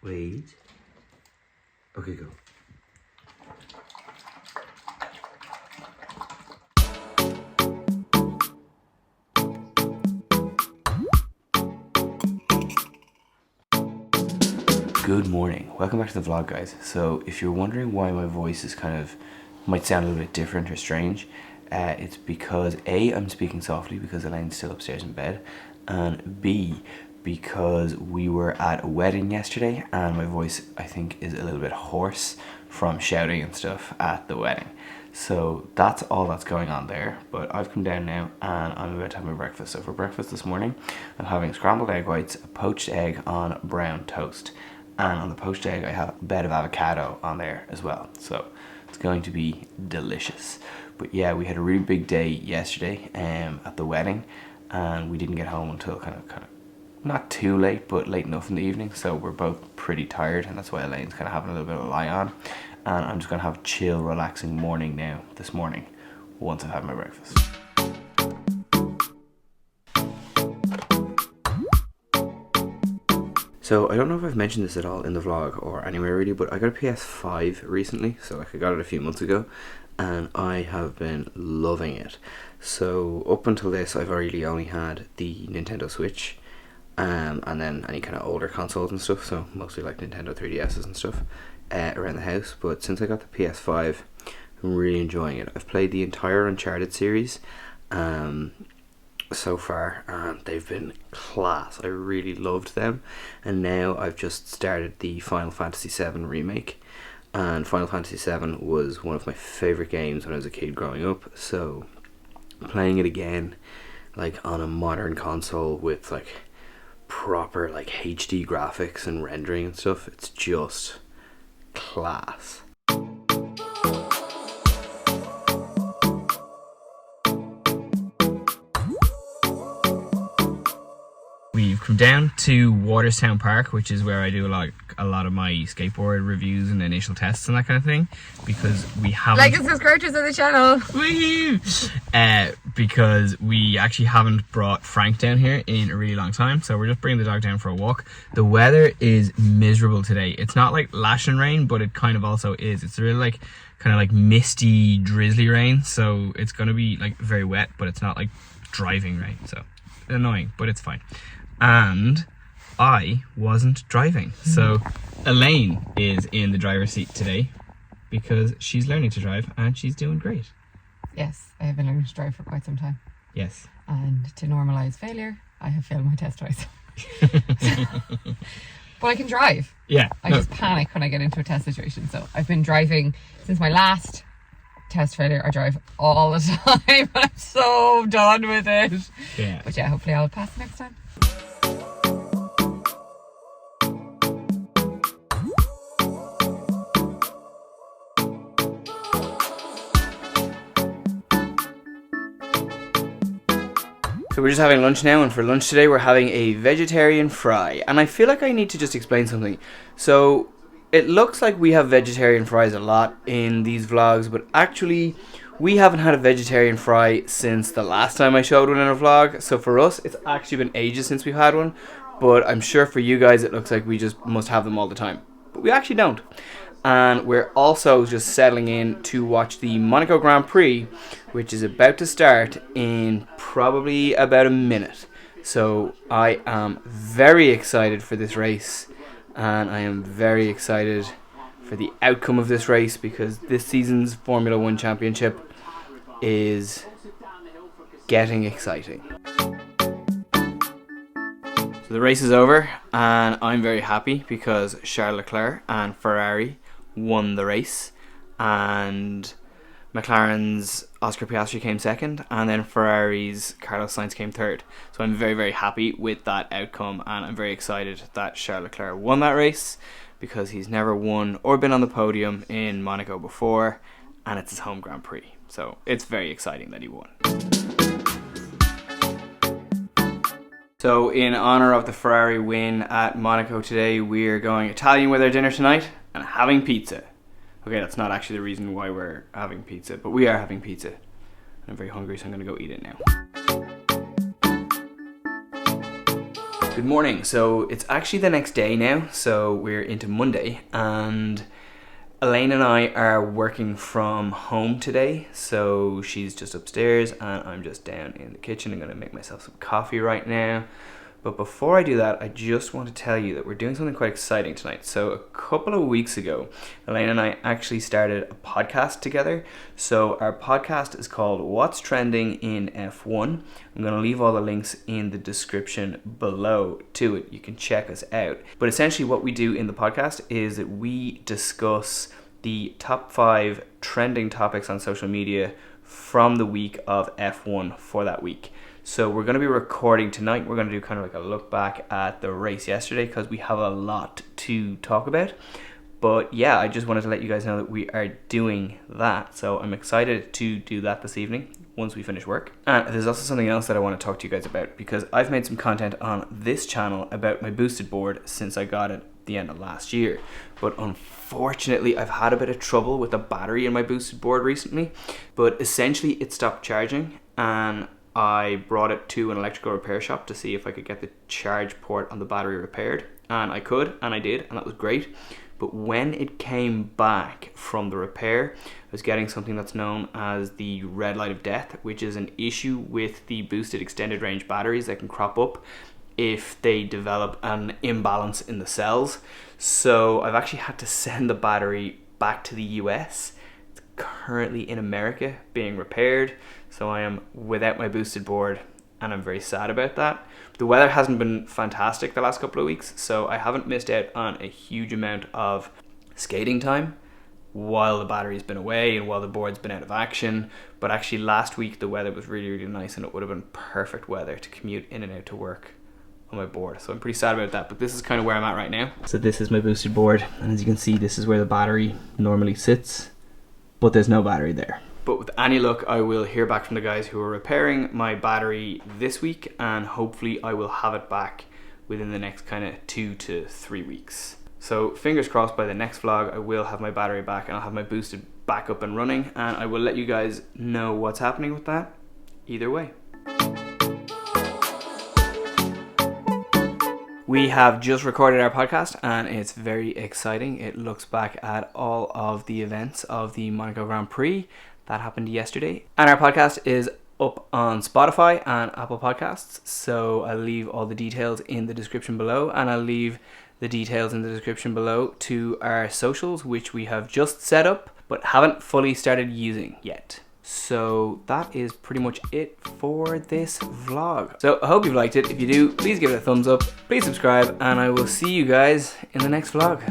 Wait. Okay, go. Good morning. Welcome back to the vlog, guys. So if you're wondering why my voice is might sound a little bit different or strange, it's because A, I'm speaking softly because Elaine's still upstairs in bed, and B, because we were at a wedding yesterday and my voice, I think, is a little bit hoarse from shouting and stuff at the wedding. So that's all that's going on there. But I've come down now and I'm about to have my breakfast. So for breakfast this morning, I'm having scrambled egg whites, a poached egg on brown toast. And on the poached egg, I have a bit of avocado on there as well. So it's going to be delicious. But yeah, we had a really big day yesterday at the wedding, and we didn't get home until kind of not too late, but late enough in the evening. So we're both pretty tired, and that's why Elaine's kind of having a little bit of a lie on. And I'm just going to have a chill, relaxing morning now, this morning, once I've had my breakfast. So I don't know if I've mentioned this at all in the vlog or anywhere really, but I got a PS5 recently. So I got it a few months ago and I have been loving it. So up until this, I've really only had the Nintendo Switch and then any kind of older consoles and stuff. So mostly like Nintendo 3DSs and stuff around the house. But since I got the PS5, I'm really enjoying it. I've played the entire Uncharted series so far, and they've been class. I really loved them, and now I've just started the Final Fantasy VII remake, and Final Fantasy VII was one of my favourite games when I was a kid growing up, so playing it again like on a modern console with like proper like HD graphics and rendering and stuff, it's just class. We've come down to Waterstown Park, which is where I do a lot of my skateboard reviews and initial tests and that kind of thing, because we haven't... Like and subscribe to the channel! Woohoo! Because we actually haven't brought Frank down here in a really long time, so we're just bringing the dog down for a walk. The weather is miserable today. It's not like lashing rain, but it kind of also is. It's really kind of misty, drizzly rain, so it's going to be very wet, but it's not like driving rain, so annoying, but it's fine. And I wasn't driving, so Elaine is in the driver's seat today because she's learning to drive and she's doing great. Yes, I have been learning to drive for quite some time. Yes. And to normalise failure, I have failed my test twice. But I can drive. Yeah. I just panic when I get into a test situation. So I've been driving since my last test failure. I drive all the time. I'm so done with it. Yeah. But yeah, hopefully I'll pass next time. So we're just having lunch now, and for lunch today we're having a vegetarian fry. And I feel like I need to just explain something. So it looks like we have vegetarian fries a lot in these vlogs, but actually we haven't had a vegetarian fry since the last time I showed one in a vlog. So for us, it's actually been ages since we've had one, but I'm sure for you guys it looks like we just must have them all the time. But we actually don't. And we're also just settling in to watch the Monaco Grand Prix, which is about to start in probably about a minute. So I am very excited for this race, and I am very excited for the outcome of this race, because this season's Formula One Championship is getting exciting. So the race is over, and I'm very happy because Charles Leclerc and Ferrari won the race, and McLaren's Oscar Piastri came second, and then Ferrari's Carlos Sainz came third. So I'm very, very happy with that outcome, and I'm very excited that Charles Leclerc won that race, because he's never won or been on the podium in Monaco before, and it's his home Grand Prix. So it's very exciting that he won. So in honour of the Ferrari win at Monaco today, we're going Italian with our dinner tonight and having pizza. Okay, that's not actually the reason why we're having pizza, but we are having pizza. I'm very hungry, so I'm going to go eat it now. Good morning. So it's actually the next day now, so we're into Monday, and Elaine and I are working from home today. So she's just upstairs and I'm just down in the kitchen. I'm going to make myself some coffee right now. But before I do that, I just want to tell you that we're doing something quite exciting tonight. So a couple of weeks ago, Elaine and I actually started a podcast together. So our podcast is called What's Trending in F1. I'm going to leave all the links in the description below to it. You can check us out. But essentially what we do in the podcast is that we discuss the top 5 trending topics on social media from the week of F1 for that week. So we're going to be recording tonight. We're going to do kind of like a look back at the race yesterday because we have a lot to talk about. But yeah, I just wanted to let you guys know that we are doing that. So I'm excited to do that this evening once we finish work. And there's also something else that I want to talk to you guys about because I've made some content on this channel about my boosted board since I got it at the end of last year. But unfortunately, I've had a bit of trouble with the battery in my boosted board recently. But essentially, it stopped charging and I brought it to an electrical repair shop to see if I could get the charge port on the battery repaired, and I could, and I did, and that was great. But when it came back from the repair, I was getting something that's known as the red light of death, which is an issue with the boosted extended range batteries that can crop up if they develop an imbalance in the cells. So I've actually had to send the battery back to the US. It's currently in America being repaired. So I am without my boosted board and I'm very sad about that. The weather hasn't been fantastic the last couple of weeks, so I haven't missed out on a huge amount of skating time while the battery's been away and while the board's been out of action. But actually last week the weather was really, really nice and it would have been perfect weather to commute in and out to work on my board. So I'm pretty sad about that, but this is kind of where I'm at right now. So this is my boosted board, and as you can see, this is where the battery normally sits, but there's no battery there. But with any luck, I will hear back from the guys who are repairing my battery this week, and hopefully I will have it back within the next kind of 2 to 3 weeks. So fingers crossed, by the next vlog I will have my battery back and I'll have my boosted back up and running, and I will let you guys know what's happening with that either way. We have just recorded our podcast and it's very exciting. It looks back at all of the events of the Monaco Grand Prix. That happened yesterday. And our podcast is up on Spotify and Apple Podcasts. So I'll leave all the details in the description below. And I'll leave the details in the description below to our socials, which we have just set up, but haven't fully started using yet. So that is pretty much it for this vlog. So I hope you've liked it. If you do, please give it a thumbs up. Please subscribe. And I will see you guys in the next vlog.